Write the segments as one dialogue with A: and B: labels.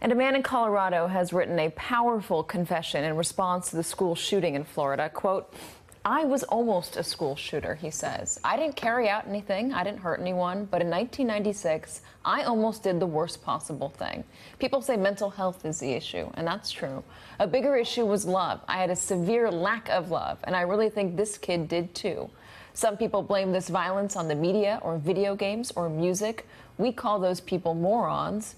A: And a man in Colorado has written a powerful confession in response to the school shooting in Florida. Quote, "I was almost a school shooter," he says. "I didn't carry out anything. I didn't hurt anyone. But in 1996, I almost did the worst possible thing." People say mental health is the issue, and that's true. A bigger issue was love. I had a severe lack of love, and I really think this kid did too. Some people blame this violence on the media or video games or music. We call those people morons.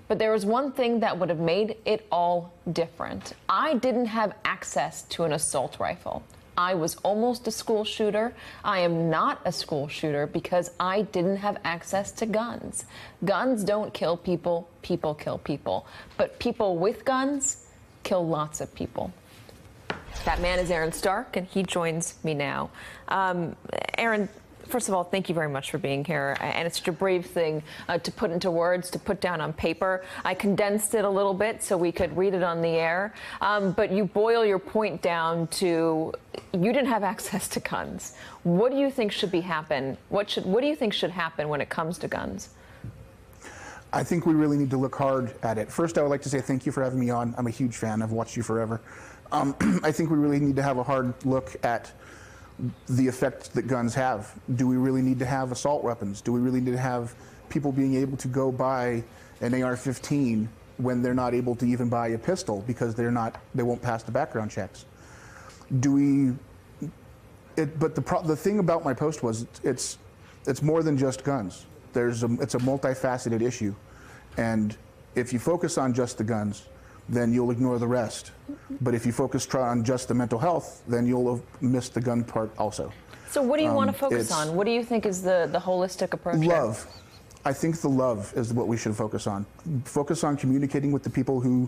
A: But there was one thing that would have made it all different. I didn't have access to an assault rifle. I was almost a school shooter. I am not a school shooter because I didn't have access to guns. Guns don't kill people, people kill people. But people with guns kill lots of people. That man is Aaron Stark, and he joins me now. Aaron, first of all, thank you very much for being here. And it's such a brave thing to put into words, to put down on paper. I condensed it a little bit so we could read it on the air. But you boil your point down to you didn't have access to guns. What do you think should happen? What do you think should happen when it comes to guns?
B: I think we really need to look hard at it. First, I would like to say thank you for having me on. I'm a huge fan. I've watched you forever. I think we really need to have a hard look at the effect that guns have. Do we really need to have assault weapons? Do we really need to have people being able to go buy an AR-15 when they're not able to even buy a pistol because they won't pass the background checks? But the thing about my post was it's more than just guns. It's a multifaceted issue, and if you focus on just the guns, then you'll ignore the rest. But if you try on just the mental health, then you'll have missed the gun part also.
A: So what do you want to focus on? What do you think is the holistic approach?
B: Love. I think the love is what we should focus on. Focus on communicating with the people who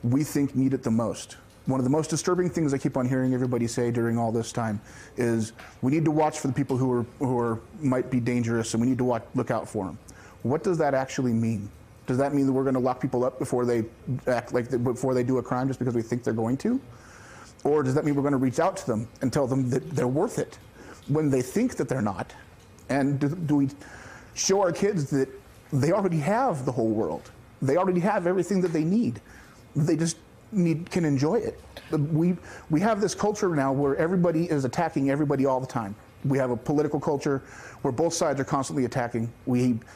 B: we think need it the most. One of the most disturbing things I keep on hearing everybody say during all this time is we need to watch for the people who might be dangerous, and we need to look out for them. What does that actually mean? Does that mean that we're going to lock people up before they before they do a crime just because we think they're going to? Or does that mean we're going to reach out to them and tell them that they're worth it when they think that they're not? And do we show our kids that they already have the whole world? They already have everything that they need. They just can enjoy it. We have this culture now where everybody is attacking everybody all the time. We have a political culture where both sides are constantly attacking.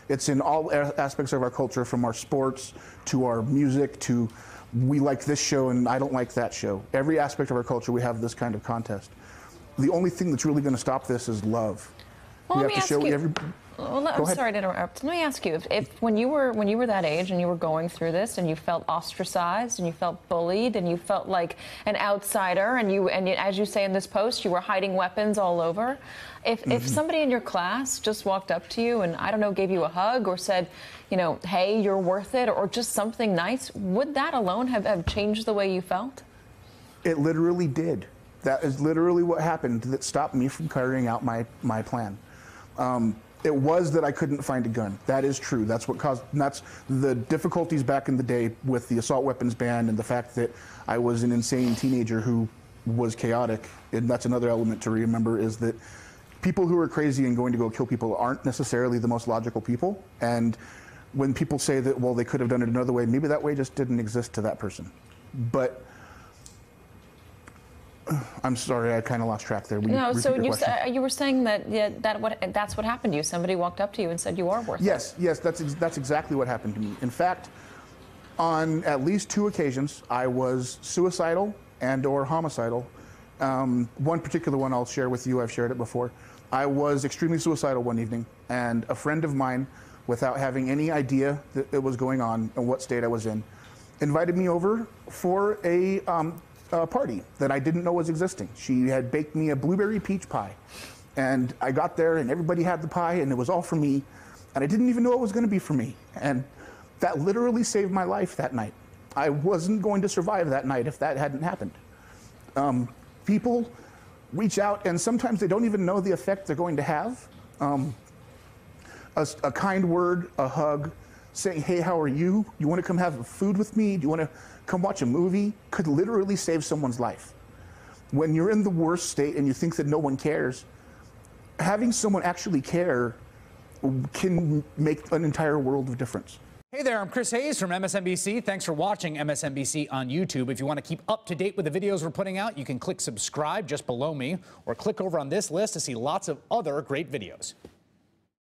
B: It's in all aspects of our culture, from our sports to our music to we like this show and I don't like that show. Every aspect of our culture, we have this kind of contest. The only thing that's really going to stop this is love.
A: Well, let me ask you. I'm sorry to interrupt. Let me ask you, if when you were that age and you were going through this and you felt ostracized and you felt bullied and you felt like an outsider and as you say in this post, you were hiding weapons all over. If somebody in your class just walked up to you and, I don't know, gave you a hug or said, you know, hey, you're worth it, or just something nice, would that alone have changed the way you felt?
B: It literally did. That is literally what happened that stopped me from carrying out my plan. It was that I couldn't find a gun. That is true. That's what caused, that's the difficulties back in the day with the assault weapons ban and the fact that I was an insane teenager who was chaotic. And that's another element to remember, is that people who are crazy and going to go kill people aren't necessarily the most logical people. And when people say that, well, they could have done it another way, maybe that way just didn't exist to that person. But I'm sorry, I kind of lost track there.
A: No, so you were saying that that's what happened to you. Somebody walked up to you and said you are worth it.
B: Yes, that's exactly what happened to me. In fact, on at least 2 occasions, I was suicidal and/or homicidal. One particular one I'll share with you. I've shared it before. I was extremely suicidal one evening, and a friend of mine, without having any idea that it was going on and what state I was in, invited me over for a party that I didn't know was existing. She had baked me a blueberry peach pie, and I got there and everybody had the pie and it was all for me, and I didn't even know it was going to be for me, and that literally saved my life that night. I wasn't going to survive that night if that hadn't happened. People reach out and sometimes they don't even know the effect they're going to have. A kind word, a hug, saying, hey, how are you? You want to come have food with me? Do you want to come watch a movie? Could literally save someone's life. When you're in the worst state and you think that no one cares, having someone actually care can make an entire world of difference.
C: Hey there, I'm Chris Hayes from MSNBC. Thanks for watching MSNBC on YouTube. If you want to keep up to date with the videos we're putting out, you can click subscribe just below me or click over on this list to see lots of other great videos.